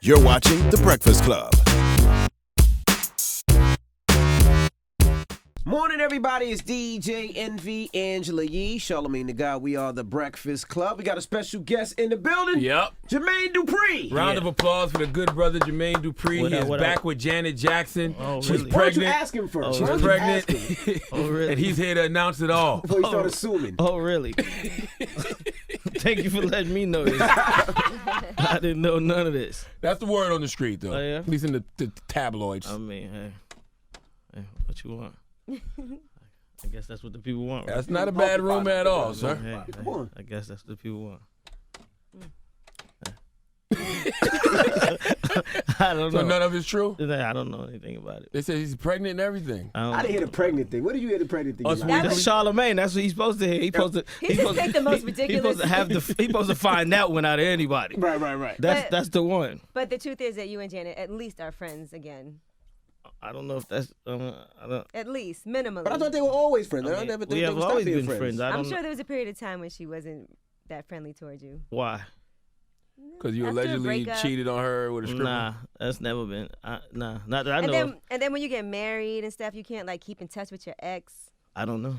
You're watching The Breakfast Club. Morning, everybody. It's DJ Envy, Angela Yee, Charlamagne the God. We are The Breakfast Club. We got a special guest in the building. Yep. Jermaine Dupri. Round of applause for the good brother Jermaine Dupri. He is back with Janet Jackson. Oh, She's really? Why don't you pregnant. ask him first? She's Why don't you pregnant. ask him Oh, really? And he's here to announce it all. before you start assuming? Oh, really? Thank you for letting me know this. I didn't know none of this. That's the word on the street, though. Oh, yeah? At least in the tabloids. I mean, hey, what you want? I guess that's what the people want, right? That's not a bad room at all, sir. Hey, Come on. I guess that's what the people want. I don't know. So none of it's true? I don't know anything about it. They said he's pregnant and everything. I didn't hear the pregnant thing. What did you hear the pregnant thing? Us Like? That's Charlamagne. That's what he's supposed to hear. He's supposed to. He just picked the most He's ridiculous. supposed to find that one out of anybody. Right. That's the one. But the truth is that you and Janet at least are friends again. I don't know if that's. I don't. At least, minimally. But I thought they were always friends. I mean, never we have always been friends. I I'm don't sure know there was a period of time when she wasn't that friendly towards you. why. Because you After a allegedly breakup. cheated on her with a stripper. Nah, that's never been. Nah, not that I know. of. And then when you get married and stuff, you can't like keep in touch with your ex. I don't know.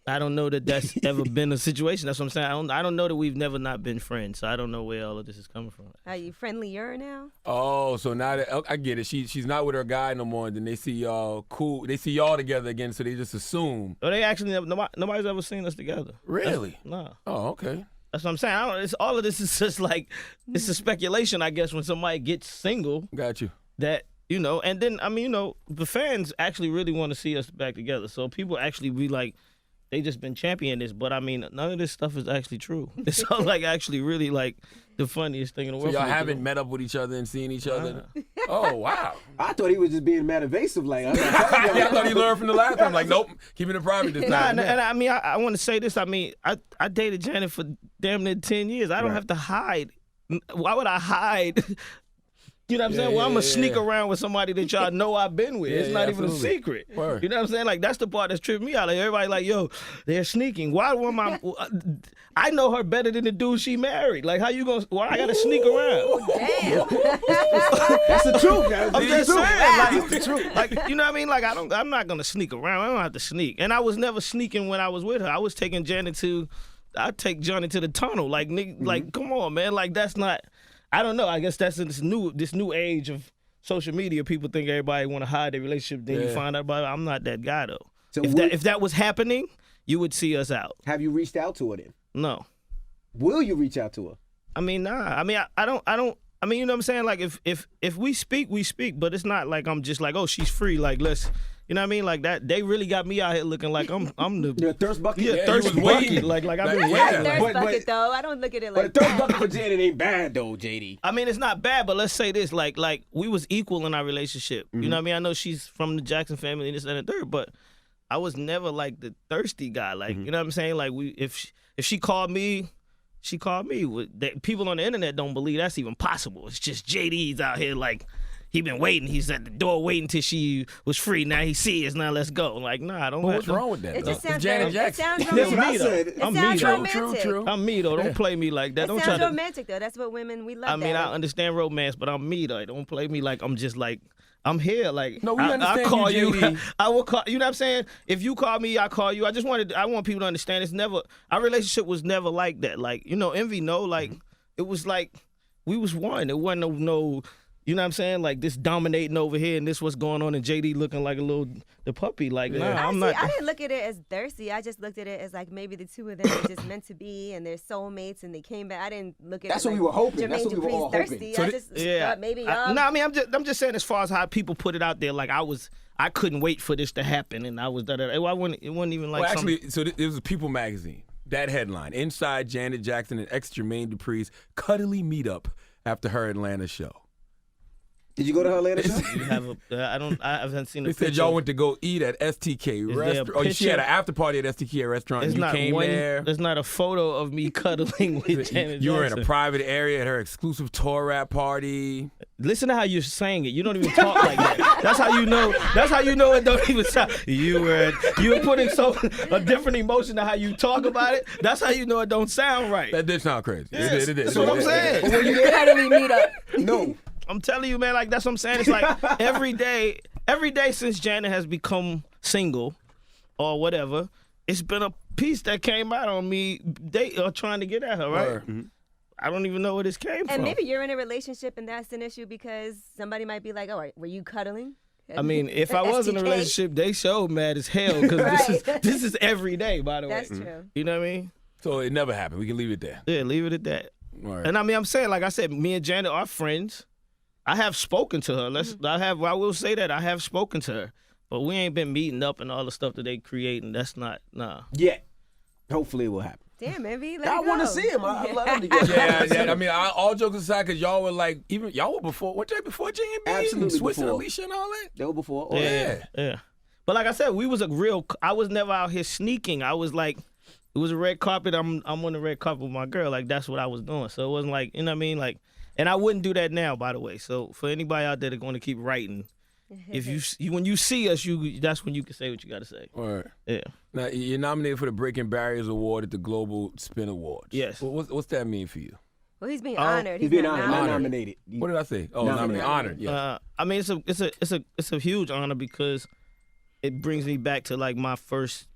I don't know that that's ever been a situation. That's what I'm saying. I don't know that we've never not been friends. So I don't know where all of this is coming from. Are you friendlier now? Oh, so now that I get it. She's not with her guy no more, and then they see y'all cool. They see y'all together again, so they just assume. But they actually never. Nobody's ever seen us together. Really? Nah. Oh, okay. That's what I'm saying. It's all of this is just like it's a speculation, I guess, when somebody gets single. Got you. That and then the fans actually really want to see us back together. So people actually be like, they just been championing this, but I mean, none of this stuff is actually true. It's all like actually really like the funniest thing in the So world. y'all for me to haven't know. met up with each other and seen each other? Oh, wow. I thought he was just being mad evasive. Like, I'm not Yeah, I thought he learned from the last time. Like, nope, keeping it private this Nah, time. and I mean, I want to say this. I mean, I dated Janet for damn near 10 years. I don't have to hide. Why would I hide? You know what I'm saying? Well, I'm going to sneak around with somebody that y'all know I've been with. It's not even a secret. Word. You know what I'm saying? Like, that's the part that's tripping me out. Like, everybody like, yo, they're sneaking. Why am I know her better than the dude she married. Like, how you going to, why I got to sneak around? Damn. That's the truth, guys. I'm just saying, That's the truth. like, you know what I mean? Like, I'm not gonna sneak around. I don't have to sneak. And I was never sneaking when I was with her. I was taking I'd take Johnny to the tunnel. Like, nigga, like, come on, man. Like, that's not. I don't know. I guess that's in this new age of social media. People think everybody want to hide their relationship. Then you find out about it. I'm not that guy though. So if that was happening, you would see us out. Have you reached out to her then? No. Will you reach out to her? I mean, nah. I mean, I don't. I mean, you know what I'm saying? Like, if we speak, we speak. But it's not like I'm just like, oh, she's free. Like, let's. You know what I mean? Like that. They really got me out here looking like I'm the. You're a thirst bucket? Yeah, Yeah, thirst you was bucket. waiting. Like I've been Yeah. waiting. Thirst But- bucket though. I don't look at it But like a thirst that. bucket for Janet ain't bad, though, JD. I mean, it's not bad, but let's say this: like we was equal in our relationship. You know what I mean? I know she's from the Jackson family and this and the third, but I was never like the thirsty guy. Like you know what I'm saying? Like if she called me, she called me. People on the internet don't believe that's even possible. It's just JD's out here like. He been waiting. He's at the door waiting till she was free. Now he sees. Now let's go. Like, nah, I don't. But what's wrong with that? It just though? sounds Janet very, Jackson. It sounds That's what I romantic. said. It I'm me, sounds though. romantic. True. I'm me though. Don't play me like that. It Don't try sounds to. romantic though. That's what women we love. I mean, that. I understand romance, but I'm me though. Don't play me like I'm just like I'm here. Like No, we understand I call you, you. JD. I will call. You know what I'm saying? If you call me, I call you. I want people to understand. It's never our relationship was never like that. Like Envy. No, like it was like we was one. It wasn't no. You know what I'm saying? Like this dominating over here, and this what's going on, and JD looking like the puppy. Like, nah, I'm not. I didn't look at it as thirsty. I just looked at it as like maybe the two of them are just meant to be, and they're soulmates, and they came back. I didn't look at That's it. what like we were hoping. Jermaine That's what we were Dupri's all hoping. thirsty. So I just thought maybe No, I mean, I'm just saying as far as how people put it out there. Like I couldn't wait for this to happen, and I was that. It wasn't even like. Well, actually, so it was a People magazine. That headline: Inside Janet Jackson and ex Jermaine Dupri's cuddly meetup after her Atlanta show. Did you go to her Atlanta show? You have I haven't seen a They picture. said y'all went to go eat at STK there a restaurant. Oh, she picture? had an after party at STK restaurant. There's And you not came one. there. There's not a photo of me cuddling with Janet You were in Jackson. a private area at her exclusive tour rap party. Listen to how you're saying it. You don't even talk like that. That's how you know. That's how you know it don't even sound. You were putting a different emotion to how you talk about it. That's how you know it don't sound right. That did sound crazy. Yes, It did. that's what I'm saying. But when you there, cuddly meetup. no. I'm telling you, man. Like that's what I'm saying. It's like every day since Janet has become single, or whatever, it's been a piece that came out on me. They are trying to get at her, right? Mm-hmm. I don't even know where this came from. And maybe you're in a relationship and that's an issue because somebody might be like, "All right, were you cuddling?" I mean, if I was in a relationship, they showed mad as hell because this is every day, by the way. That's true. You know what I mean? So it never happened. We can leave it there. Yeah, leave it at that. All right. And I mean, I'm saying, like I said, me and Janet are friends. I have spoken to her. I will say that I have spoken to her, but we ain't been meeting up and all the stuff that they create, and that's not Yeah. Hopefully it will happen. Damn, Envy, I want to see him. I love him together. Yeah. I mean, all jokes aside, because y'all were like, even y'all were before. What day before J&B? Absolutely Swiss and before. Alicia and all that. They were before. Yeah. But like I said, I was never out here sneaking. I was like, it was a red carpet. I'm on the red carpet with my girl. Like that's what I was doing. So it wasn't like, you know what I mean? Like, and I wouldn't do that now, by the way. So for anybody out there that's going to keep writing, if you when you see us, that's when you can say what you got to say. All right. Yeah. Now, you're nominated for the Breaking Barriers Award at the Global Spin Awards. Yes. What's that mean for you? Well, he's being honored. He's being not honored, not nominated. nominated. What did I say? Oh, nominated. Honored. Yeah. I mean, it's a huge honor because it brings me back to like my first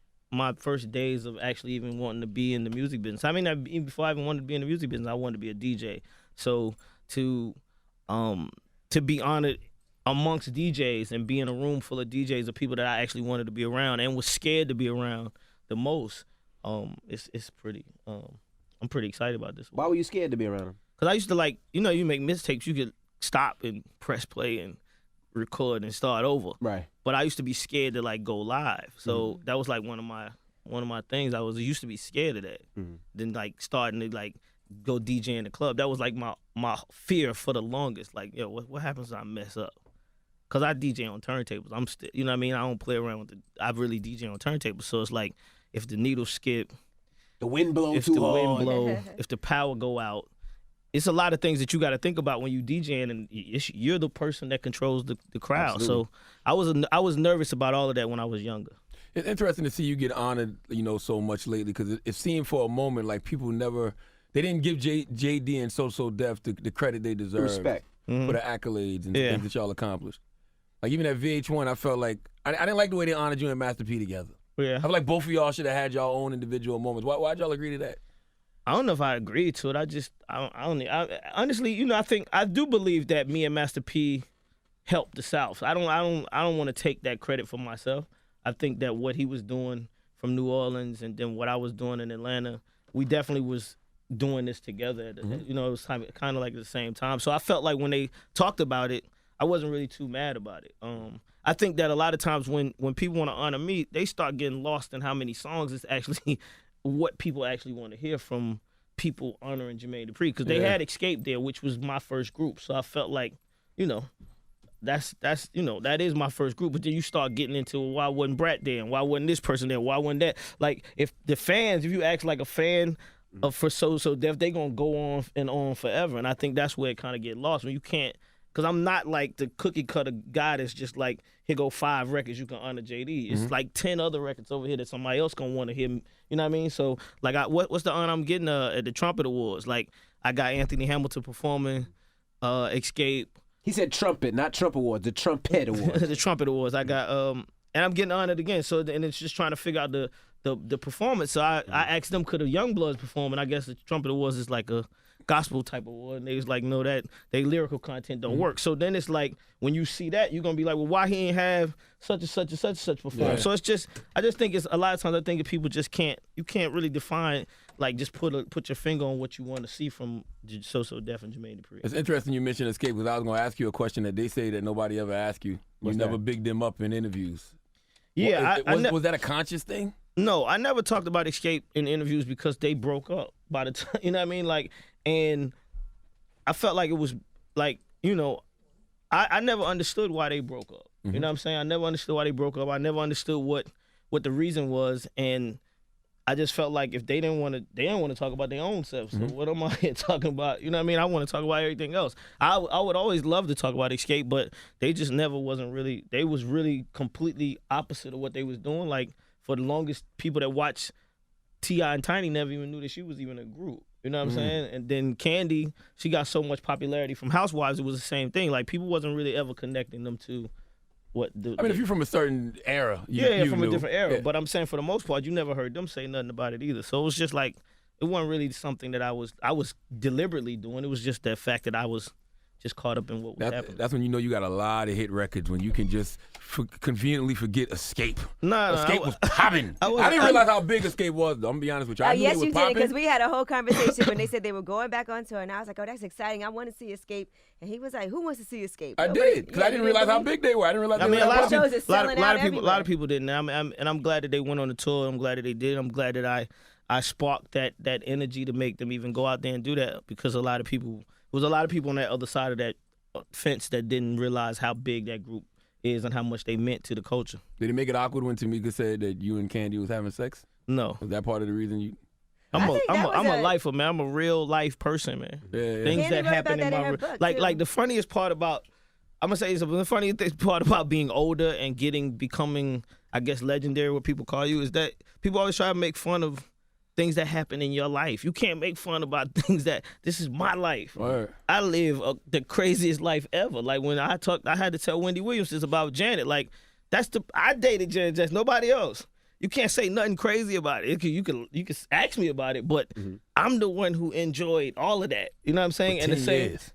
days of actually even wanting to be in the music business. I mean, even before I even wanted to be in the music business, I wanted to be a DJ. So to be honored amongst DJs and be in a room full of DJs of people that I actually wanted to be around and was scared to be around the most, it's pretty. I'm pretty excited about this one. Why were you scared to be around him? Because I used to like, you make mistakes, you could stop and press play and record and start over. Right. But I used to be scared to like go live. So that was like one of my things. I used to be scared of that. Then like starting to like go DJ in the club. That was like my fear for the longest. Like, yo, what happens if I mess up? Cause I DJ on turntables. I'm still, you know what I mean? I don't play around with I really DJ on turntables. So it's like if the needle skip, The wind blow if too the hard. wind blow, if the power go out, it's a lot of things that you got to think about when you DJing, and you're the person that controls the crowd. Absolutely. So I was nervous about all of that when I was younger. It's interesting to see you get honored, so much lately, because it seemed for a moment like people they didn't give JD and So Def the credit they deserve. Respect. For the accolades and things that y'all accomplished. Like even at VH1, I felt like I didn't like the way they honored you and Master P together. Yeah. I feel like both of y'all should have had y'all own individual moments. Why'd y'all agree to that? I don't know if I agreed to it. Honestly, I do believe that me and Master P helped the South. I don't want to take that credit for myself. I think that what he was doing from New Orleans and then what I was doing in Atlanta, we definitely was doing this together. It was kind of like at the same time. So I felt like when they talked about it, I wasn't really too mad about it. I think that a lot of times when people want to honor me, they start getting lost in how many songs it's actually what people actually want to hear from people honoring Jermaine Dupri, because they had Xscape there, which was my first group. So I felt like, that is my first group. But then you start getting into why wasn't Brat there and why wasn't this person there? Why wasn't that? Like if you act like a fan for So Def, they gonna go on and on forever. And I think that's where it kind of get lost when you can't. Because I'm not like the cookie cutter guy that's just like, here go 5 records, you can honor JD. It's like 10 other records over here that somebody else gonna want to hear. You know what I mean? So like, what's the honor I'm getting at the Trumpet Awards? Like I got Anthony Hamilton performing, Xscape. He said trumpet, not Trump Awards, the Trumpet Awards. The Trumpet Awards. I got and I'm getting honored again. So and it's just trying to figure out the performance. So I asked them, could the Youngbloods perform? And I guess the Trumpet Awards is like a gospel type award, and they was like, no, that they lyrical content don't work. So then it's like when you see that, you're gonna be like, well, why he ain't have such and such and such and such perform? Yeah. So it's just, I just think it's a lot of times I think that people just can't really define, like just put your finger on what you want to see from So Def and Jermaine Dupri. It's interesting you mentioned Xscape, because I was going to ask you a question that they say that nobody ever asked you. What's never that? bigged them up in interviews. Yeah, Was that a conscious thing? No, I never talked about Xscape in interviews because they broke up by the time, you know what I mean? Like, and I felt like it was like, I never understood why they broke up. You know what I'm saying? I never understood why they broke up. I never understood what the reason was, and I just felt like if they didn't want to talk about their own self. So what am I here talking about? You know what I mean? I want to talk about everything else. I would always love to talk about Xscape, but they just never wasn't really. They was really completely opposite of what they was doing. Like for the longest, people that watched T.I. and Tiny never even knew that she was even a group. You know what I'm saying? And then Candy, she got so much popularity from Housewives, it was the same thing. Like, people wasn't really ever connecting them to what the... I mean, if you're from a certain era, you from knew. a different era. Yeah. But I'm saying for the most part, you never heard them say nothing about it either. So it was just like, it wasn't really something that I was deliberately doing. It was just the fact that I was just caught up in what was happening. That's when you know you got a lot of hit records, when you can just conveniently forget Xscape. Xscape was popping. I didn't realize how big Xscape was, though. I'm going to be honest with you. I knew yes, it was you popping. did, because we had a whole conversation when they said they were going back on tour, and I was like, oh, that's exciting. I want to see Xscape. And he was like, who wants to see Xscape? I did, because I didn't realize how big they were. I didn't realize I mean, they were a popping. lot of people didn't. And I'm glad that they went on the tour. I'm glad that they did. I'm glad that I sparked that energy to make them even go out there and do that, because a lot of people on that other side of that fence that didn't realize how big that group is and how much they meant to the culture. Did it make it awkward when Tamika said that you and Candy was having sex? No. Was that part of the reason you... I'm a lifer, man. I'm a real life person, man. Yeah. Things Candy that wrote happen about in that my in her book, like too. the funniest part about the funniest part about being older and becoming, I guess, legendary, what people call you, is that people always try to make fun of things that happen in your life. You can't make fun about things this is my life. Right. I live the craziest life ever. Like, when I had to tell Wendy Williams this about Janet. Like, I dated Janet Jackson, nobody else. You can't say nothing crazy about it. You can ask me about it, but I'm the one who enjoyed all of that. You know what I'm saying? For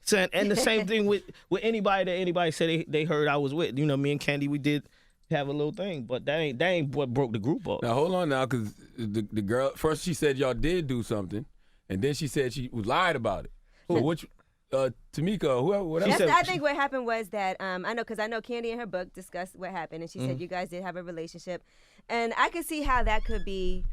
10 And the same thing with anybody that anybody said they heard I was with. You know, me and Candy, we did have a little thing, but that ain't what broke the group up. Now, hold on now, because the girl, first she said y'all did do something, and then she said she lied about it. So which, Tamika, whoever, whatever. I think what happened was that, I know Candy in her book discussed what happened, and she said you guys did have a relationship. And I could see how that could be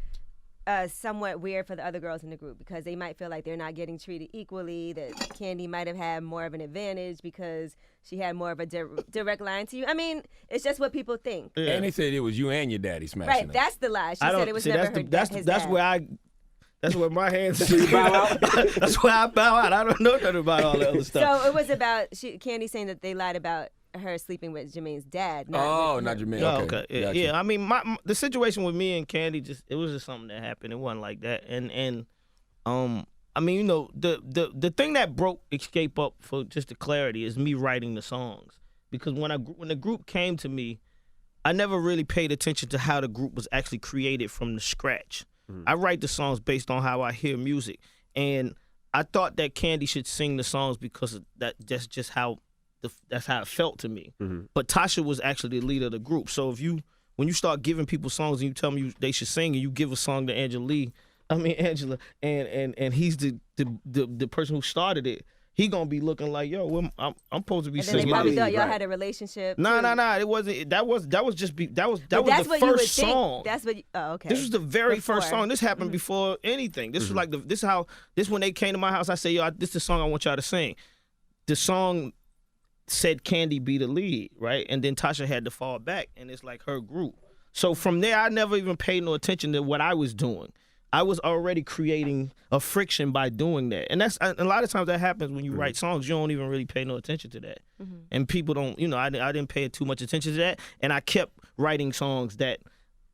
somewhat weird for the other girls in the group, because they might feel like they're not getting treated equally, that Candy might have had more of an advantage because she had more of a direct line to you. I mean, it's just what people think. Yeah. And they said it was you and your daddy smashing Right, her. that's the lie. She said it was never his dad. That's where my hands. That's where I bow out. I don't know nothing about all that other stuff. So it was about Candy saying that they lied about her sleeping with Jermaine's dad. Not Jermaine. Okay. Gotcha. Yeah. I mean, the situation with me and Candy it was just something that happened. It wasn't like that. And I mean, you know, the thing that broke Xscape up, for just the clarity, is me writing the songs. Because when the group came to me, I never really paid attention to how the group was actually created from the scratch. I write the songs based on how I hear music, and I thought that Candy should sing the songs because that's just how that's how it felt to me. But Tasha was actually the leader of the group. So when you start giving people songs and you tell them they should sing, and you give a song to Angela, and he's the person who started it, he gonna be looking like, yo, I'm supposed to be and then singing. they probably thought y'all had a relationship. No. It wasn't. That was the first song. That's what. Okay. This was the very first song. This happened before anything. This was like this when they came to my house. I said, yo, this is the song I want y'all to sing. The song said Candy be the lead, right? And then Tasha had to fall back, and it's like her group. So from there, I never even paid no attention to what I was doing. I was already creating a friction by doing that. And that's a lot of times that happens when you write songs. You don't even really pay no attention to that. And people don't, I didn't pay too much attention to that. And I kept writing songs that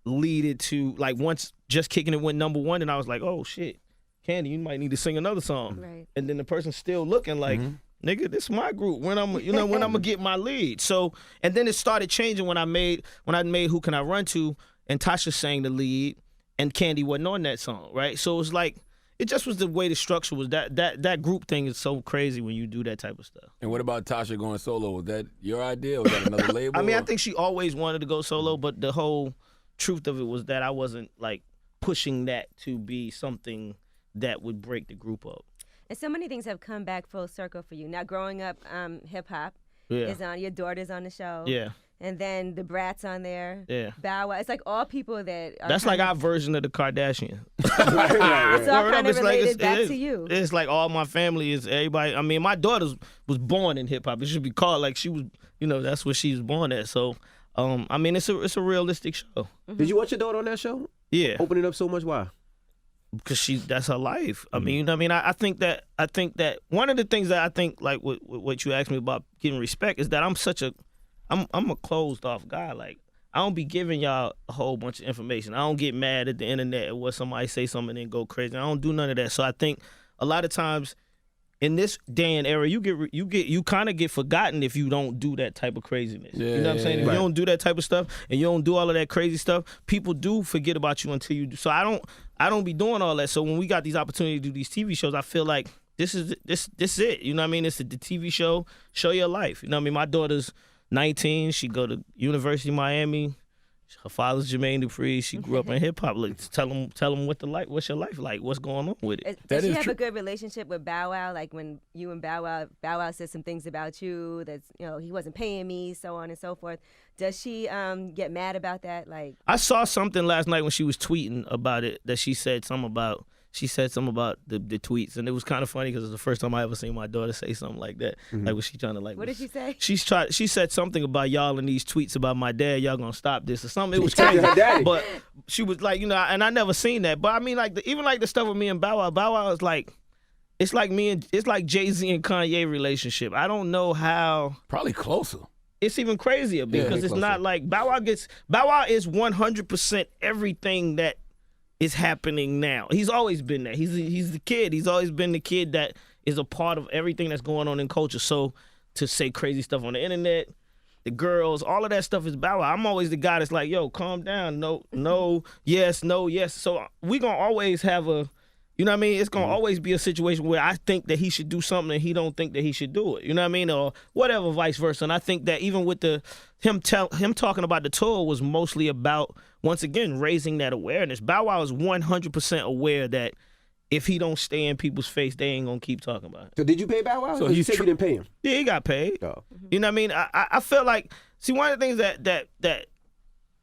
leaded to, like, once Just Kicking It went #1, and I was like, oh, shit, Candy, you might need to sing another song. Right. And then the person's still looking like, nigga, this is my group. When I'm gonna get my lead. So, and then it started changing when I made Who Can I Run To, and Tasha sang the lead, and Candy wasn't on that song, right? So it was like, it just was the way the structure was. That group thing is so crazy when you do that type of stuff. And what about Tasha going solo? Was that your idea, or was that another label? I mean, I think she always wanted to go solo, but the whole truth of it was that I wasn't, like, pushing that to be something that would break the group up. And so many things have come back full circle for you. Now, growing up, hip hop is on. Your daughter's on the show. Yeah. And then the Brat's on there. Yeah. Bow Wow. It's like all people that are. That's like our version of the Kardashians. It's all kind of related back to you. It's like all my family is everybody. I mean, my daughter was born in hip hop. It should be called like she was. That's where she was born at. So, I mean, it's a realistic show. Did you watch your daughter on that show? Yeah. Opening up so much? Why? Because that's her life. I mean, I think that one of the things that I think, like what you asked me about getting respect, is that I'm a closed off guy. Like, I don't be giving y'all a whole bunch of information. I don't get mad at the internet or what somebody say something and then go crazy. I don't do none of that. So I think a lot of times in this day and era, you kind of get forgotten if you don't do that type of craziness. Yeah, you know what I'm saying? If right. you don't do that type of stuff and you don't do all of that crazy stuff, people do forget about you until you do. So I don't be doing all that. So when we got these opportunities to do these TV shows, I feel like this is it. You know what I mean? It's the TV show. Show your life. You know what I mean? My daughter's 19. She go to University of Miami. Her father's Jermaine Dupri. She grew up in hip hop. Like, tell them what's your life like? What's going on with it? Does she have a good relationship with Bow Wow? Like when you and Bow Wow said some things about you that's he wasn't paying me, so on and so forth. Does she get mad about that? Like I saw something last night when she was tweeting about it that she said something about the tweets, and it was kind of funny because it's the first time I ever seen my daughter say something like that. Like was she trying to like? What did she say? She said something about y'all in these tweets about my dad. Y'all gonna stop this or something? It was crazy. Her daddy. But she was like, and I never seen that. But I mean, like even like the stuff with me and Bow Wow is like, it's like Jay-Z and Kanye relationship. I don't know how. Probably closer. It's even crazier because it's not like Bow Wow is 100% everything that is happening now. He's always been that. He's the kid. He's always been the kid that is a part of everything that's going on in culture. So to say crazy stuff on the internet, the girls, all of that stuff is Bow Wow. I'm always the guy that's like, yo, calm down. No, yes, no, yes. So we gonna always have a, you know what I mean? It's gonna always be a situation where I think that he should do something and he don't think that he should do it. You know what I mean? Or whatever, vice versa. And I think that even with him talking about the tour was mostly about, once again, raising that awareness. Bow Wow is 100% aware that if he don't stay in people's face, they ain't gonna keep talking about it. So did you pay Bow Wow? So you said you didn't pay him. Yeah, he got paid. Oh. You know what I mean? I feel like, see, one of the things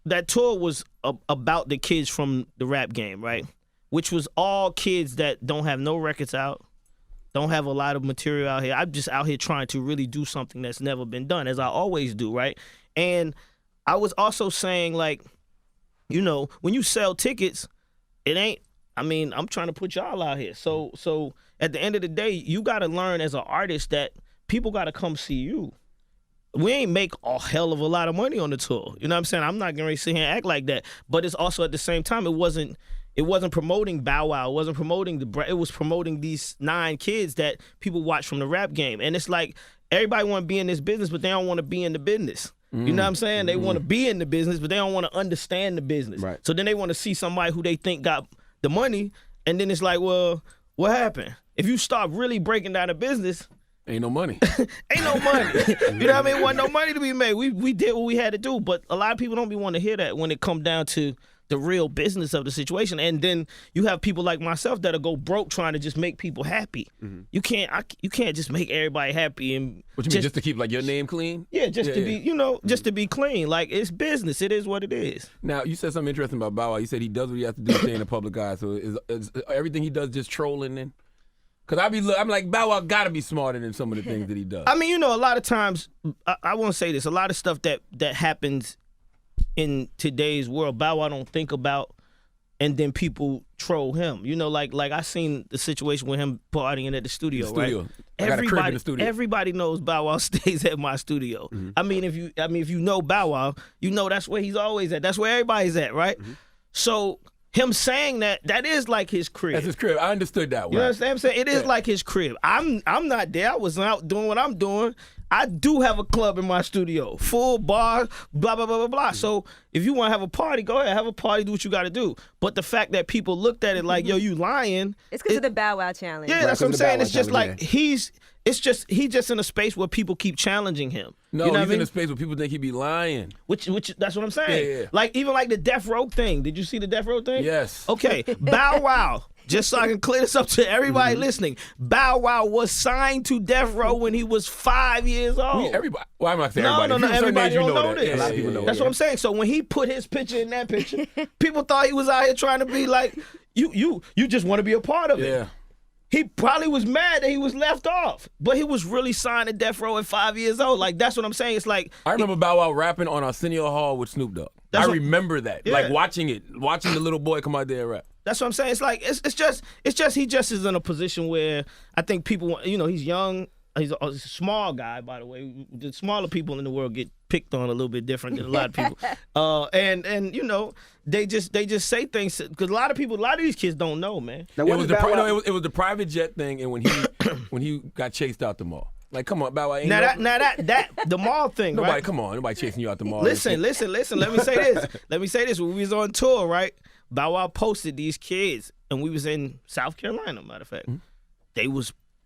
that tour was about the kids from the rap game, right? Which was all kids that don't have no records out, don't have a lot of material out here. I'm just out here trying to really do something that's never been done, as I always do, right? And I was also saying, like, when you sell tickets, it ain't, I mean, I'm trying to put y'all out here. So at the end of the day, you got to learn as an artist that people got to come see you. We ain't make a hell of a lot of money on the tour. You know what I'm saying? I'm not going to sit here and act like that. But it's also at the same time, it wasn't promoting Bow Wow. It wasn't promoting it was promoting these 9 kids that people watch from the rap game. And it's like everybody want to be in this business, but they don't want to be in the business. You know what I'm saying? They want to be in the business, but they don't want to understand the business. Right. So then they want to see somebody who they think got the money, and then it's like, well, what happened? If you start really breaking down the business, ain't no money. Ain't no money. You know what I mean? Wasn't no money to be made. We did what we had to do, but a lot of people don't be want to hear that when it come down to the real business of the situation. And then you have people like myself that'll go broke trying to just make people happy. You can't just make everybody happy and What you mean, just to keep like your name clean? Yeah, just to be, just to be clean. Like, it's business. It is what it is. Now, you said something interesting about Bow Wow. You said he does what he has to do to stay in the public eye. So is everything he does just trolling then? Because I'm like, Bow Wow got to be smarter than some of the things that he does. I mean, a lot of times, I want to say this, a lot of stuff that happens in today's world, Bow Wow don't think about, and then people troll him. Like I seen the situation with him partying at the studio, right? I got a crib in the studio. Everybody knows Bow Wow stays at my studio. I mean, if you know Bow Wow, that's where he's always at. That's where everybody's at, right? So him saying that is like his crib. That's his crib. I understood that one. You understand what I'm saying? It is like his crib. I'm not there. I was out doing what I'm doing. I do have a club in my studio, full bar, blah, blah, blah, blah, blah. So if you want to have a party, go ahead, have a party, do what you got to do. But the fact that people looked at it like, yo, you lying. It's because of the Bow Wow challenge. Yeah, Right, that's what I'm 'cause of the saying. Bow It's Wow just like challenge, he's just in a space where people keep challenging him. No, you know he's what I in mean? a space where people think he be lying. Which that's what I'm saying. Yeah. Like, even like the Death Row thing. Did you see the Death Row thing? Yes. Okay, Bow Wow. Just so I can clear this up to everybody listening. Bow Wow was signed to Death Row when he was 5 years old. Everybody. Well, I'm not saying No, everybody. no, If you're a certain everybody age, you don't know that. this. Yeah, A lot of yeah, people yeah, know That's yeah. what I'm saying. So when he put his picture in that picture, people thought he was out here trying to be like, you just want to be a part of it. Yeah. He probably was mad that he was left off, but he was really signed to Death Row at 5 years old. Like, that's what I'm saying. It's like, I remember Bow Wow rapping on Arsenio Hall with Snoop Dogg. That's I what- remember that. Yeah. Like watching the little boy come out there and rap. that's what I'm saying. It's like, it's just he just is in a position where I think people want, he's young. he's a small guy, by the way. The smaller people in the world get picked on a little bit different than a lot of people. And you know, they just say things because a lot of these kids don't know, man. Now, It was the private jet thing, and when he got chased out the mall. Like, come on, Bow Wow. Now that the mall thing, nobody, right? come on, nobody chasing you out the mall. Listen. Let me say this. When we was on tour, right? Bow Wow posted these kids, and we was in South Carolina. Matter of fact,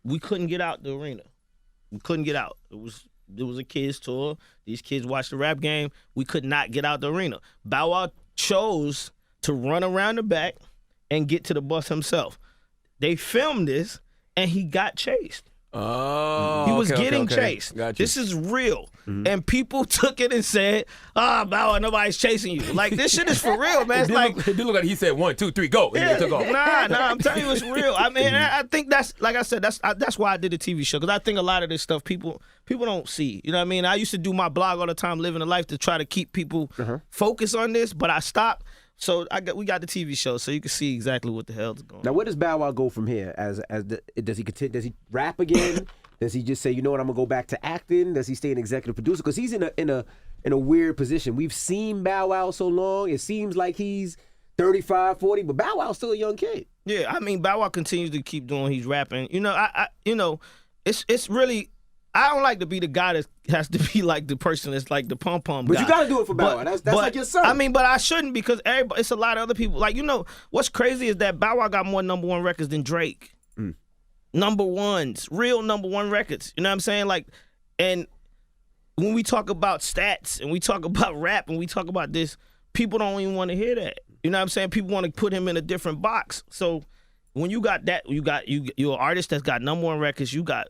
we couldn't get out the arena. We couldn't get out. It was a kids tour. These kids watched the rap game. We could not get out the arena. Bow Wow chose to run around the back and get to the bus himself. They filmed this, and he got chased. Oh, he was getting okay. chased. Gotcha. This is real. And people took it and said, Bow Wow, nobody's chasing you. Like, this shit is for real, man. It's it did look like he said 1, 2, 3, go. And yeah, he took off. nah, I'm telling you, it's real. I mean, I think that's, like I said, that's why I did the TV show, because I think a lot of this stuff people don't see. You know what I mean? I used to do my blog all the time, living a life, to try to keep people focused on this, but I stopped. So we got the TV show, so you can see exactly what the hell's going on. Now, where does Bow Wow go from here? Does he continue? Does he rap again? Does he just say, you know what, I'm gonna go back to acting? Does he stay an executive producer? Because he's in a weird position. We've seen Bow Wow so long. It seems like he's 35, 40, but Bow Wow's still a young kid. Yeah, I mean, Bow Wow continues to keep doing. He's rapping. You know, it's really. I don't like to be the guy that has to be like the person that's like the pom-pom guy. But you got to do it for Bow Wow. That's like your son. I mean, but I shouldn't, because it's a lot of other people. Like, you know, what's crazy is that Bow Wow got more #1 records than Drake. #1s, real #1 records. You know what I'm saying? Like, and when we talk about stats and we talk about rap and we talk about this, people don't even want to hear that. You know what I'm saying? People want to put him in a different box. So when you got that, you're an artist that's got #1 records. You got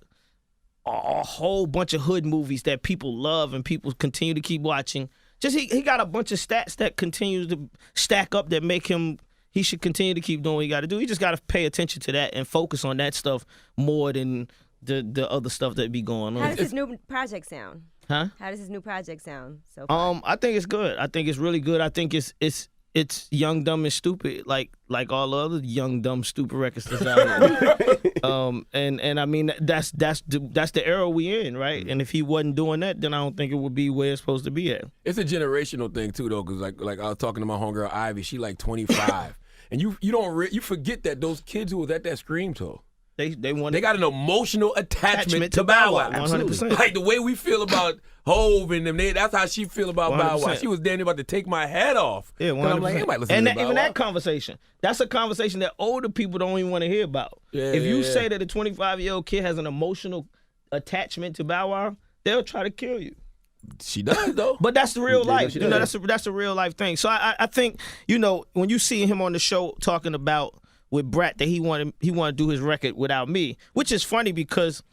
a whole bunch of hood movies that people love and people continue to keep watching. Just he got a bunch of stats that continues to stack up that make him. He should continue to keep doing what he got to do. He just got to pay attention to that and focus on that stuff more than the other stuff that be going on. How does his new project sound? Huh? How does his new project sound so far? I think it's good. I think it's really good. I think it's young, dumb, and stupid, like all the other young, dumb, stupid records that's out here. And I mean that's the era we in, right? And if he wasn't doing that, then I don't think it would be where it's supposed to be at. It's a generational thing too, though, because like I was talking to my homegirl Ivy, she like 25, and you forget that those kids who was at that Scream tour, they got an emotional attachment to Bow Wow. 100%. Like the way we feel about Hove and them, that's how she feel about 100%. Bow Wow. She was damn near about to take my head off. Yeah, 100%. I'm like, anybody listen and to Bow even Wow? that conversation, that's a conversation that older people don't even want to hear about. If you say that a 25-year-old kid has an emotional attachment to Bow Wow, they'll try to kill you. She does though. But that's the real life. she You know, does. that's a real life thing. So I think, you know, when you see him on the show talking about with Brat that he wanted to do his record without me, which is funny because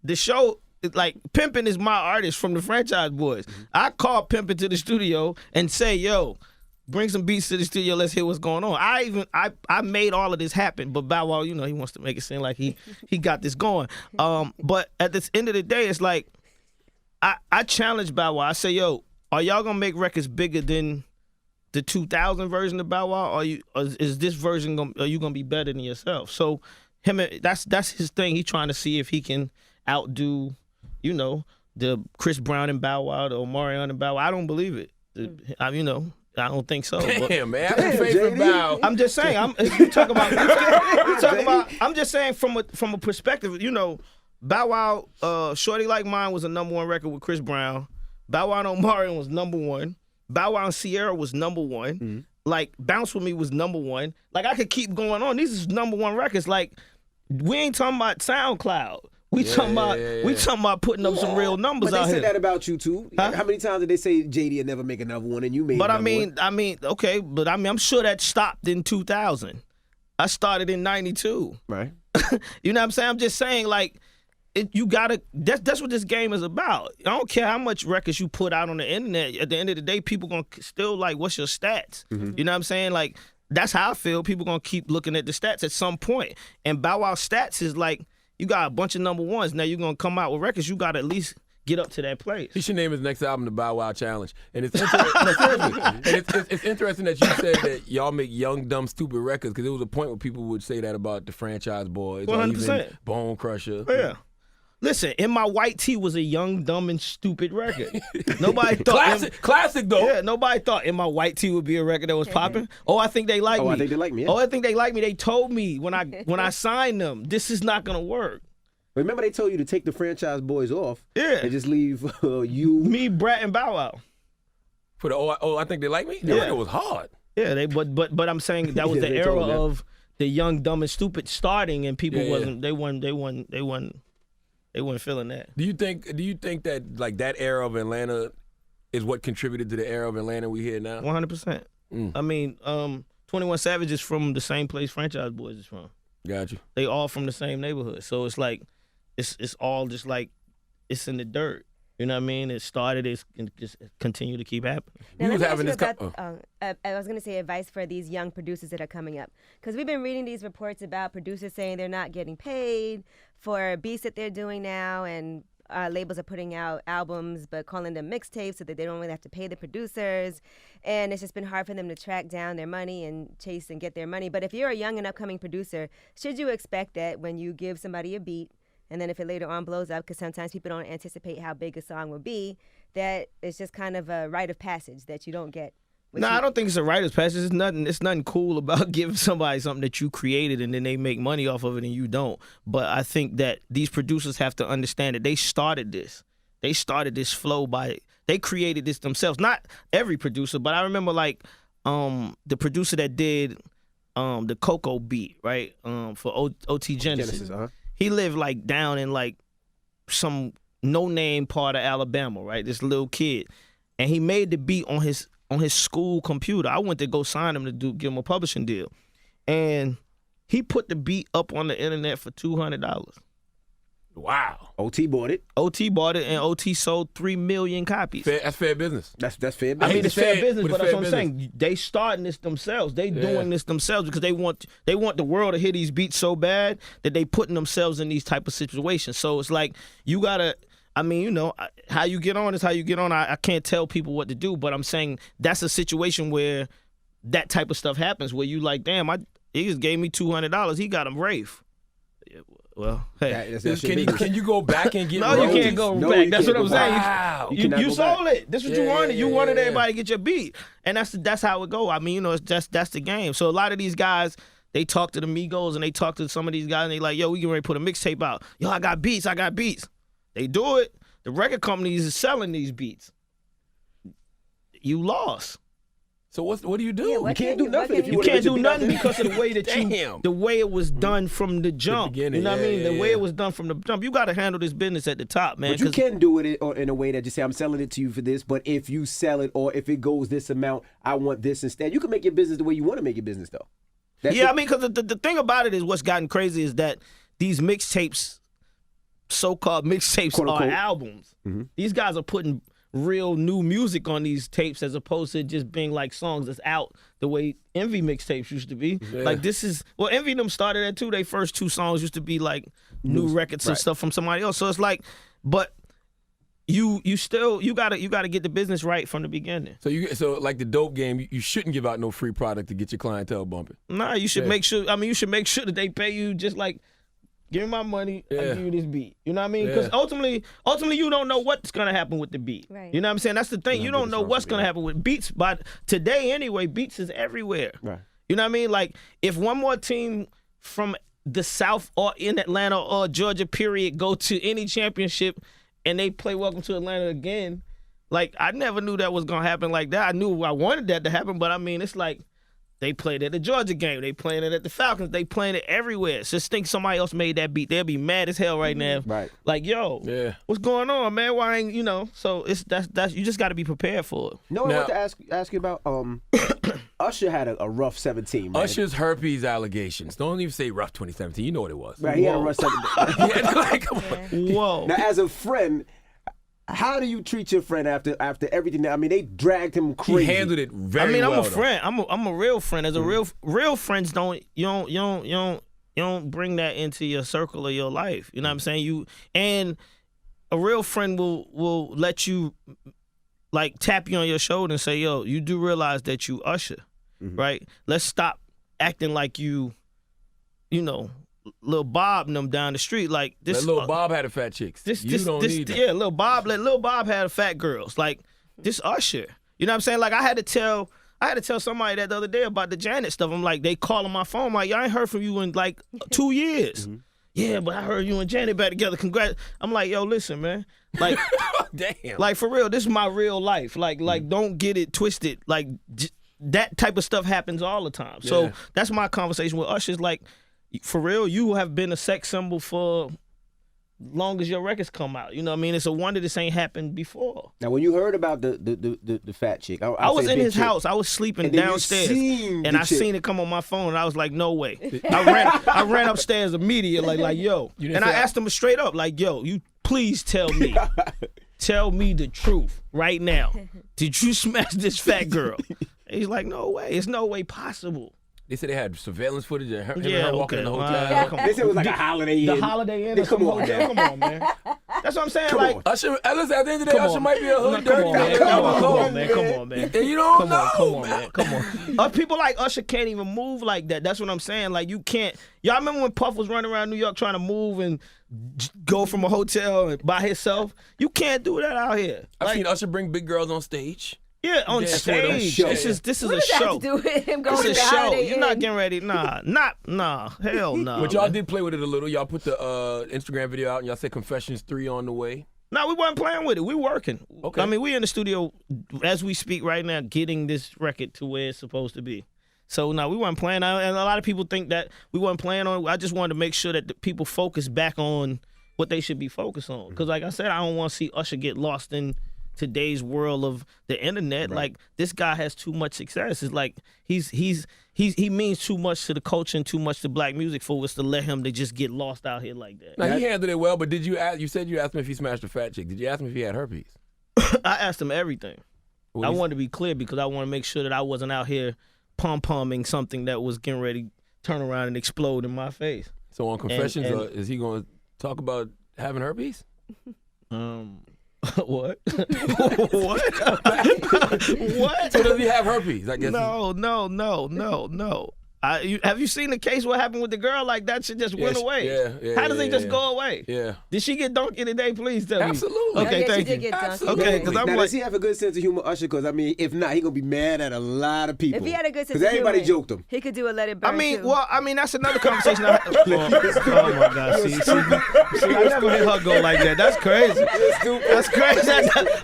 the show, like, Pimpin' is my artist from the Franchise Boys. I call Pimpin' to the studio and say, yo, bring some beats to the studio, let's hear what's going on. I made all of this happen, but Bow Wow, you know, he wants to make it seem like he got this going. But at the end of the day, it's like, I challenge Bow Wow. I say, yo, are y'all gonna make records bigger than the 2000 version of Bow Wow? Or is this version are you gonna be better than yourself? So that's his thing. He's trying to see if he can outdo, you know, the Chris Brown and Bow Wow, the Omarion and Bow Wow. I don't believe it. I don't think so. Damn, man. I have faith in Bow. I'm just saying. I'm just saying from a perspective. You know, Bow Wow, Shorty Like Mine was a #1 record with Chris Brown. Bow Wow and Omarion was #1. Bow Wow and Sierra was #1. Like, Bounce With Me was #1. Like, I could keep going on. These is #1 records. Like, we ain't talking about SoundCloud. We talking about putting up some real numbers But out they here. said that about you too. Huh? How many times did they say JD would never make another one and you made? But another one? okay, but I'm sure that stopped in 2000. I started in 92. Right. You know what I'm saying? I'm just saying, like, you gotta. That's what this game is about. I don't care how much records you put out on the internet. At the end of the day, people gonna still like, what's your stats? You know what I'm saying? Like, that's how I feel. People gonna keep looking at the stats at some point. And Bow Wow stats is like, you got a bunch of #1s. Now you're gonna come out with records. You gotta at least get up to that place. He should name his next album the Bow Wow Challenge. And it's it's interesting that you said that y'all make young, dumb, stupid records, because there was a point where people would say that about the Franchise Boys, 100%. or even Bone Crusher. Yeah. Listen, In My White Tee was a young, dumb, and stupid record. Nobody thought classic though. Yeah, nobody thought In My White Tee would be a record that was popping. Oh, I think they like me. I think they like me. Yeah. Oh, I think they like me. They told me when I signed them, this is not gonna work. Remember they told you to take the franchise boys off. Yeah. And just leave you, me, Brat, and Bow Wow. For the I think they like me. The record was hard. Yeah, but I'm saying that was the era of the young, dumb, and stupid starting, and people they weren't feeling that. Do you think that like that era of Atlanta is what contributed to the era of Atlanta we hear now? 100%. I mean, 21 Savage is from the same place Franchise Boys is from. Got you. They all from the same neighborhood, so it's like it's all just like it's in the dirt. You know what I mean? It started, it's just continue to keep happening. Now, let me ask you about, I was going to say advice for these young producers that are coming up. Because we've been reading these reports about producers saying they're not getting paid for beats that they're doing now, and labels are putting out albums but calling them mixtapes so that they don't really have to pay the producers. And it's just been hard for them to track down their money and chase and get their money. But if you're a young and upcoming producer, should you expect that when you give somebody a beat, and then if it later on blows up, because sometimes people don't anticipate how big a song will be, that it's just kind of a rite of passage that you don't get? No, I don't think it's a rite of passage. It's nothing cool about giving somebody something that you created and then they make money off of it and you don't. But I think that these producers have to understand that they started this. They started this flow they created this themselves. Not every producer, but I remember like the producer that did the Coco beat, right? For OT Genesis. He lived like down in like some no-name part of Alabama, right? This little kid. And he made the beat on his school computer. I went to go sign him to give him a publishing deal. And he put the beat up on the internet for $200. Wow. OT bought it. OT bought it, and OT sold 3 million copies. That's fair business. That's fair business. I mean, it's fair business, but that's what I'm saying. They starting this themselves. They doing this themselves because they want the world to hear these beats so bad that they putting themselves in these type of situations. So it's like you gotta. I mean, you know, how you get on is how you get on. I can't tell people what to do, but I'm saying that's a situation where that type of stuff happens where you like, damn, he just gave me $200. He got him Rafe. Well, hey, can you go back and get? No, you can't go back. That's what I'm saying. Wow. You sold it. That's what you wanted. You wanted everybody to get your beat, and that's how it go. I mean, you know, that's the game. So a lot of these guys, they talk to the Migos and they talk to some of these guys, and they like, yo, we getting ready to put a mixtape out. Yo, I got beats. They do it. The record companies is selling these beats. You lost. So what do you do? You can't do nothing. You can't do nothing because of the way that the way it was done from the jump. You know what I mean? The way it was done from the jump. You got to handle this business at the top, man. But you can do it in a way that you say, I'm selling it to you for this, but if you sell it or if it goes this amount, I want this instead. You can make your business the way you want to make your business, though. I mean, because the thing about it is what's gotten crazy is that these mixtapes, so-called mixtapes, are albums. Mm-hmm. These guys are putting real new music on these tapes as opposed to just being like songs that's out the way Envy mixtapes used to be. Yeah. Like Envy them started at too. Their first 2 songs used to be like new records and stuff from somebody else. So it's like, but you gotta get the business right from the beginning. So like the dope game, you shouldn't give out no free product to get your clientele bumping. Nah, you should make sure. I mean, you should make sure that they pay you just like. Give me my money, I give you this beat. You know what I mean? Because ultimately, you don't know what's going to happen with the beat. Right. You know what I'm saying? That's the thing. You don't know what's going to happen with beats. But today, anyway, beats is everywhere. Right. You know what I mean? Like, if one more team from the South or in Atlanta or Georgia, period, go to any championship and they play Welcome to Atlanta again, like, I never knew that was going to happen like that. I knew I wanted that to happen, but, I mean, it's like, they played at the Georgia game. They playing it at the Falcons. They playing it everywhere. Just think somebody else made that beat. They'll be mad as hell right now. Right. Like, yo, what's going on, man? Why ain't, you know? So that's you just got to be prepared for it. No, I want to ask you about Usher had a rough 17. Man. Usher's herpes allegations. Don't even say rough 2017. You know what it was. Right. He had a rough 17. Come on. Whoa. Now, as a friend. How do you treat your friend after everything? I mean, they dragged him crazy. He handled it very well. I mean, I'm a though. friend. I'm a real friend. As a real friends don't bring that into your circle of your life. You know what I'm saying? And a real friend will let you like tap you on your shoulder and say, yo, you do realize that you Usher, right? Let's stop acting like you know. Lil Bob and them down the street. Like this, that Lil Bob had a fat chicks. You don't need that. Yeah, Lil Bob had a fat girls. Like this Usher. You know what I'm saying? Like I had to tell somebody that the other day about the Janet stuff. I'm like, they calling my phone. I'm like, y'all ain't heard from you in like 2 years. Mm-hmm. Yeah, but I heard you and Janet back together. Congrats. I'm like, yo, listen, man. Like, damn. Like for real, this is my real life. Like, don't get it twisted. Like that type of stuff happens all the time. So that's my conversation with Usher. Like, for real, you have been a sex symbol for long as your records come out. You know what I mean? It's a wonder this ain't happened before. Now, when you heard about the fat chick, I was in his house. I was sleeping downstairs, and I seen it come on my phone, and I was like, no way. I ran upstairs immediately, like yo. And I asked him straight up, like, yo, you please tell me the truth right now. Did you smash this fat girl? And he's like, no way. It's no way possible. They said they had surveillance footage of her walking in the hotel. They said it was like a Holiday Inn. The Holiday Inn or some hotel. Come on, man. That's what I'm saying. Like Usher, at the end of the day, Usher might be a hood dirty. Come on, man. And you don't know. Come on, man. Come on. People like Usher can't even move like that. That's what I'm saying. Like you can't. Y'all remember when Puff was running around New York trying to move and go from a hotel by himself? You can't do that out here. I've seen Usher bring big girls on stage. Yeah, on stage. This is a show. What does that have to do with him going to the It's a show. Holiday You're Inn? not getting ready. Nah. Hell no. But y'all did play with it a little. Y'all put the Instagram video out and y'all said Confessions 3 on the way. No, we weren't playing with it. We working. Okay. I mean, we in the studio as we speak right now, getting this record to where it's supposed to be. So no, we weren't playing. And a lot of people think that we weren't playing on it. I just wanted to make sure that the people focus back on what they should be focused on. Because like I said, I don't want to see Usher get lost in today's world of the internet. Right. Like this guy has too much success. It's like he means too much to the culture and too much to black music for us to let him to just get lost out here like that. Now he handled it well, but did you ask? You said you asked him if he smashed a fat chick. Did you ask him if he had herpes? I asked him everything. I wanted to be clear because I want to make sure that I wasn't out here pom-pomming something that was getting ready to turn around and explode in my face. So on Confessions, is he going to talk about having herpes? What? What? What? So does he have herpes? I guess. No. Have you seen the case? What happened with the girl? Like that shit just went away. Yeah. How does it just go away? Yeah. Did she get donkey today? Please tell me. Absolutely. Okay, yeah, thank she you. did get dunked. Okay, because I'm now, like, does he have a good sense of humor, Usher? Because I mean, if not, he gonna be mad at a lot of people. If he had a good sense of because everybody humor, joked him. he could do a Let It Burn. I mean, that's another conversation. Oh my God! See, I never hear her go like that. That's crazy. That's crazy.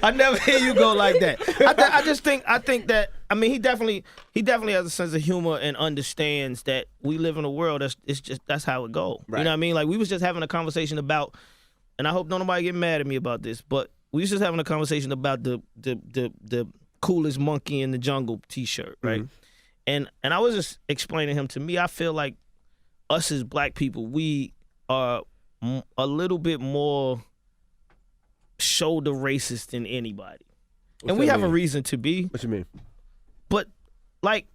I never hear you go like that. I think that. I mean, he definitely has a sense of humor and understands that we live in a world that's how it go. Right. You know what I mean? Like we was just having a conversation about, and I hope nobody get mad at me about this, but we was just having a conversation about the coolest monkey in the jungle T-shirt, right? Mm-hmm. And I was just explaining him to me. I feel like us as black people, we are a little bit more shoulder racist than anybody, and we have a reason to be. What you mean? But like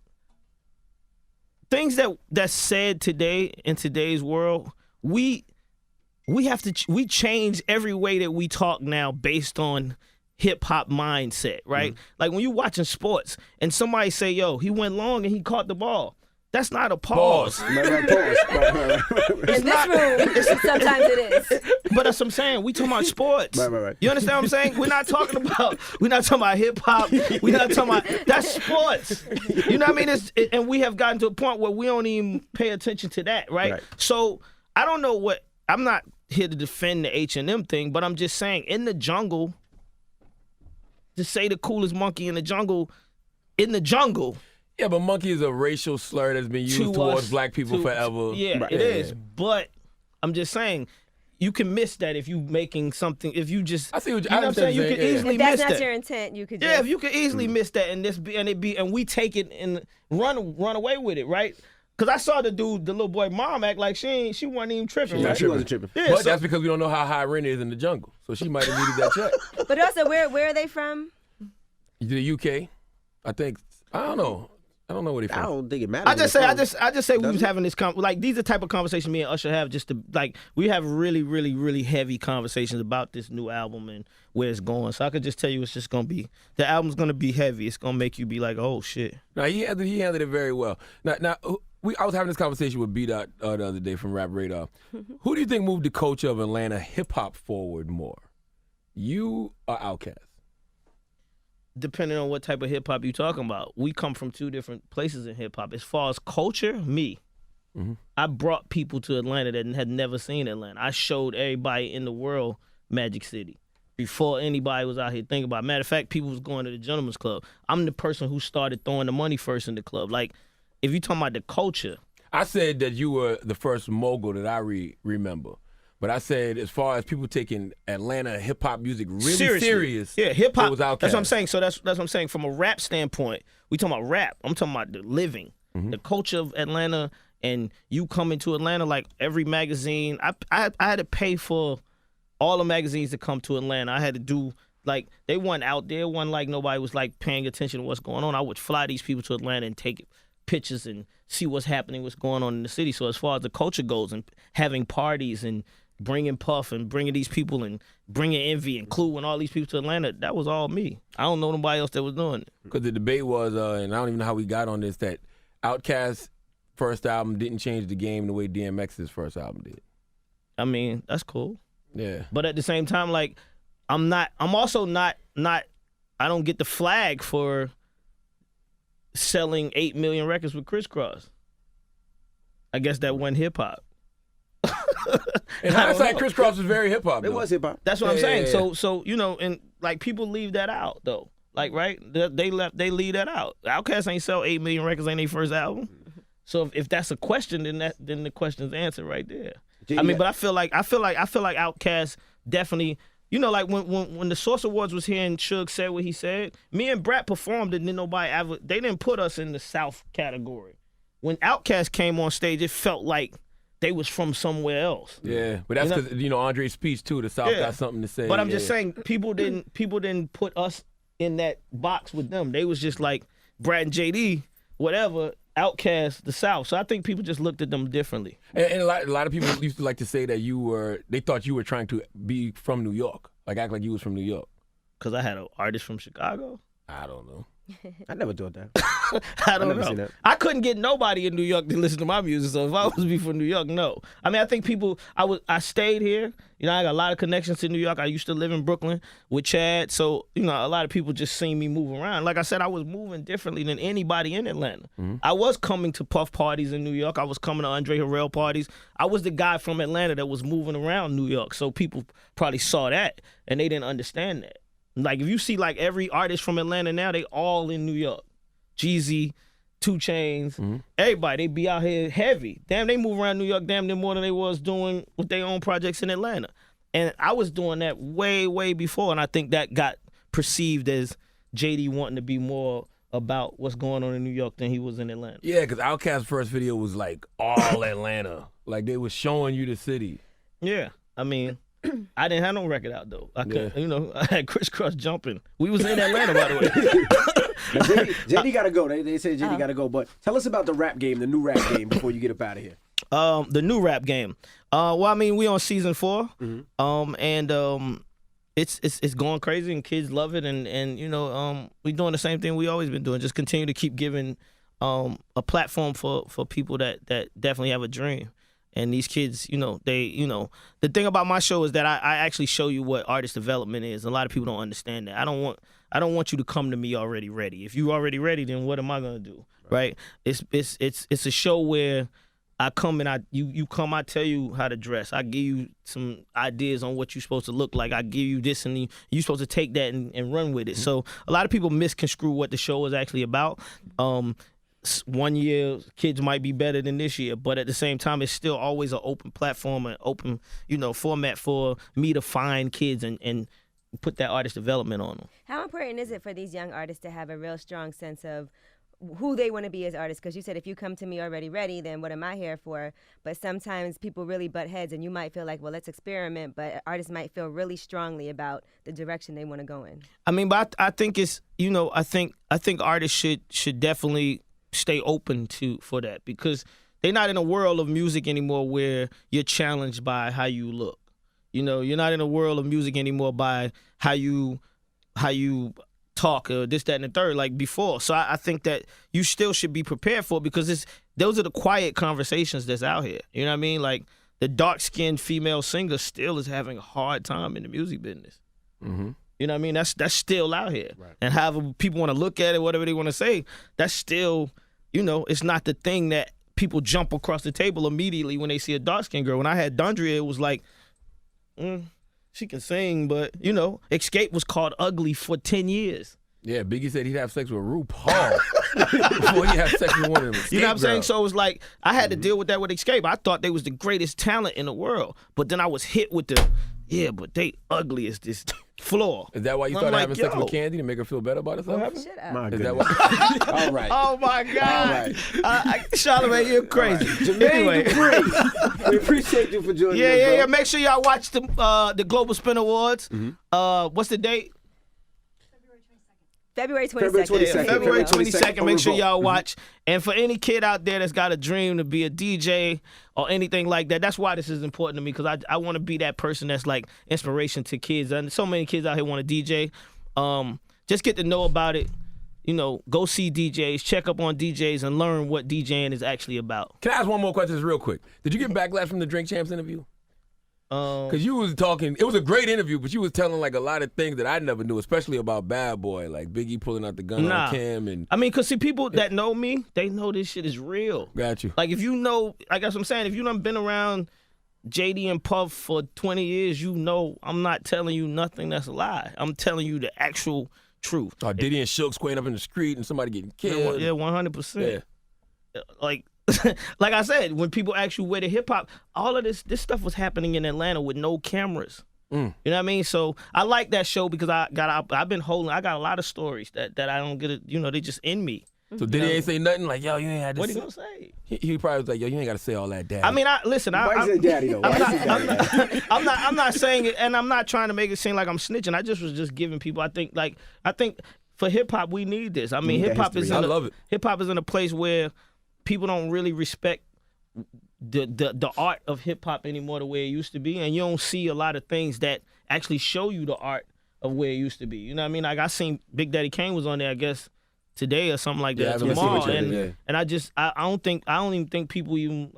things that's said today in today's world, we change every way that we talk now based on hip hop mindset, right? Mm-hmm. Like when you watching sports and somebody say, "Yo, he went long and he caught the ball." That's not a pause. In this room, sometimes it is. But that's what I'm saying. We talking about sports. Right. You understand what I'm saying? We're not talking about hip hop. We're not talking about that's sports. You know what I mean? And we have gotten to a point where we don't even pay attention to that, right? So I don't know what. I'm not here to defend the H&M thing, but I'm just saying in the jungle, to say the coolest monkey in the jungle. Yeah, but monkey is a racial slur that's been used towards black people forever. Yeah, it is. But I'm just saying, you can miss that if you making something. If you just, I see what you know what I'm saying. You can easily if that's miss not that. your intent, you could. Yeah, if you can easily miss that and we take it and run away with it, right? Because I saw the little boy mom act like she wasn't even tripping. Yeah, she wasn't tripping. Yeah, but that's because we don't know how high rent is in the jungle. So she might have needed that check. But also, where are they from? The UK, I think. I don't know where they from. I don't think it matters. I just say we was having this like these are the type of conversation me and Usher have just to like we have really really really heavy conversations about this new album and where it's going. So I could just tell you it's just gonna be the album's gonna be heavy. It's gonna make you be like, oh shit. Now he handled it very well. Now I was having this conversation with B-Dot the other day from Rap Radar. Who do you think moved the culture of Atlanta hip-hop forward more? You or Outkast? Depending on what type of hip-hop you're talking about. We come from two different places in hip-hop. As far as culture, me. I brought people to Atlanta that had never seen Atlanta. I showed everybody in the world Magic City before anybody was out here thinking about it. Matter of fact, people was going to the Gentleman's Club. I'm the person who started throwing the money first in the club. Like, if you're talking about the culture. I said that you were the first mogul that I remember. But I said as far as people taking Atlanta hip-hop music really serious, yeah, hip-hop, it was Outkast. That's what I'm saying. So that's what I'm saying. From a rap standpoint, we talking about rap. I'm talking about the living. The culture of Atlanta, and you coming to Atlanta, like every magazine. I had to pay for all the magazines to come to Atlanta. I had to do, like, they weren't out there. One, like, nobody was, like, paying attention to what's going on. I would fly these people to Atlanta and take pictures and see what's happening, what's going on in the city. So as far as the culture goes and having parties and bringing Puff and bringing these people and bringing Envy and Clue and all these people to Atlanta, that was all me. I don't know nobody else that was doing it. Because the debate was, and I don't even know how we got on this, that Outkast's first album didn't change the game the way DMX's first album did. I mean, that's cool. Yeah. But at the same time, like, I'm also not, I don't get the flag for selling 8 million records with Crisscross. I guess that wasn't hip-hop. In hindsight, Crisscross was very hip-hop. It was hip-hop. That's what I'm saying. Yeah. So you know, and like people leave that out though. Like, right? They leave that out. Outkast ain't sell 8 million records ain't their first album. So if that's a question, then the question's answered right there. I mean, but I feel like Outkast definitely, you know, like when the Source Awards was here and Suge said what he said, me and Brat performed and then they didn't put us in the South category. When Outkast came on stage, it felt like they was from somewhere else. Yeah, but that's because, you know, Andre's speech too, the South got something to say. But I'm just saying, people didn't put us in that box with them. They was just like Brad and JD, whatever, Outkast, the South. So I think people just looked at them differently. And a lot of people used to like to say that they thought you were trying to be from New York, like act like you was from New York. Because I had an artist from Chicago? I don't know. I never thought that. I don't never know. seen that. I couldn't get nobody in New York to listen to my music. So if I was be from New York, no. I mean, I think I stayed here. You know, I got a lot of connections to New York. I used to live in Brooklyn with Chad. So, you know, a lot of people just seen me move around. Like I said, I was moving differently than anybody in Atlanta. I was coming to Puff parties in New York. I was coming to Andre Harrell parties. I was the guy from Atlanta that was moving around New York. So people probably saw that and they didn't understand that. Like, if you see, like, every artist from Atlanta now, they all in New York. Jeezy, 2 Chainz, everybody, they be out here heavy. Damn, they move around New York damn near more than they was doing with their own projects in Atlanta. And I was doing that way, way before, and I think that got perceived as JD wanting to be more about what's going on in New York than he was in Atlanta. Yeah, because Outkast's first video was, like, all Atlanta. Like, they was showing you the city. Yeah, I mean, I didn't have no record out, though. I couldn't, you know, I had Crisscross jumping. We was in Atlanta, by the way. JD got to go. They say JD got to go. But tell us about the rap game, the new rap game, before you get up out of here. The new rap game. Well, I mean, we on season 4. And it's going crazy and kids love it. And you know, we doing the same thing we always been doing. Just continue to keep giving a platform for people that definitely have a dream. And these kids, you know, the thing about my show is that I actually show you what artist development is. A lot of people don't understand that. I don't want you to come to me already ready. If you already ready, then what am I gonna do? Right? It's a show where I come and you come, I tell you how to dress. I give you some ideas on what you're supposed to look like. I give you this, and you're supposed to take that and run with it. So a lot of people misconstrue what the show is actually about. One year, kids might be better than this year, but at the same time, it's still always an open platform, an open, you know, format for me to find kids and put that artist development on them. How important is it for these young artists to have a real strong sense of who they want to be as artists? Because you said if you come to me already ready, then what am I here for? But sometimes people really butt heads, and you might feel like, well, let's experiment, but artists might feel really strongly about the direction they want to go in. I mean, but I think it's, you know, I think artists should definitely stay open for that, because they're not in a world of music anymore where you're challenged by how you look. You know, you're not in a world of music anymore by how you talk or this, that, and the third like before. So I think that you still should be prepared for it because those are the quiet conversations that's out here. You know what I mean? Like the dark-skinned female singer still is having a hard time in the music business. Mm-hmm. You know what I mean? That's still out here. Right. And however people want to look at it, whatever they want to say, that's still, it's not the thing that people jump across the table immediately when they see a dark-skinned girl. When I had Dondria, it was like, she can sing, but, Xscape was called ugly for 10 years. Yeah, Biggie said he'd have sex with RuPaul before he had sex with one of them. You know what I'm saying? So it was like, I had to deal with that with Xscape. I thought they was the greatest talent in the world. But then I was hit with but they ugly as this floor. Is that why you started having sex with Candy to make her feel better about herself? Shut up. My Is goodness. that why? All right. Oh, my God. All right. Charlamagne, you're crazy. Jermaine Dupri, we appreciate you for joining us, bro. Yeah. Make sure y'all watch the Global Spin Awards. What's the date? February 22nd. February 22nd. February 22nd. on Make sure Revolt. y'all watch. And for any kid out there that's got a dream to be a DJ or anything like that, that's why this is important to me because I want to be that person that's like inspiration to kids. And so many kids out here want to DJ. Just get to know about it. Go see DJs, check up on DJs, and learn what DJing is actually about. Can I ask one more question real quick? Did you get backlash from the Drink Champs interview? Because you was talking, it was a great interview, but you was telling like a lot of things that I never knew, especially about Bad Boy, like Biggie pulling out the gun on Kim. And I mean, because see, people that know me, they know this shit is real. Got you. Like if you know, like that's what I'm saying, if you done been around JD and Puff for 20 years, I'm not telling you nothing that's a lie. I'm telling you the actual truth. Diddy and Shook squaring up in the street and somebody getting killed. Yeah, 100%. Yeah. Like I said, when people ask you where the hip hop, all of this stuff was happening in Atlanta with no cameras. You know what I mean? So I like that show because I got a lot of stories that I don't get it. They just in me. So Diddy ain't say nothing like, yo, you ain't had to What say. he gonna say? He probably was like, yo, you ain't got to say all that, Daddy. I mean, listen. Why is it daddy, though? I'm not saying it, and I'm not trying to make it seem like I'm snitching. I was just giving people. I think for hip hop, we need this. I mean, hip hop is. I love it. Hip hop is in a place where people don't really respect the art of hip hop anymore the way it used to be, and you don't see a lot of things that actually show you the art of where it used to be. You know what I mean? Like I seen Big Daddy Kane was on there, I guess today or something like that tomorrow, and I don't even think people even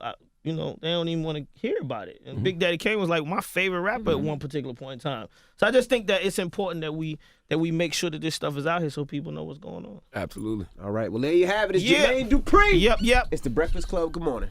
they don't even want to hear about it. And Big Daddy Kane was like my favorite rapper at one particular point in time. So I just think that it's important that we make sure that this stuff is out here so people know what's going on. Absolutely. All right. Well, there you have it. It's Jermaine Dupri. Yep. It's the Breakfast Club. Good morning.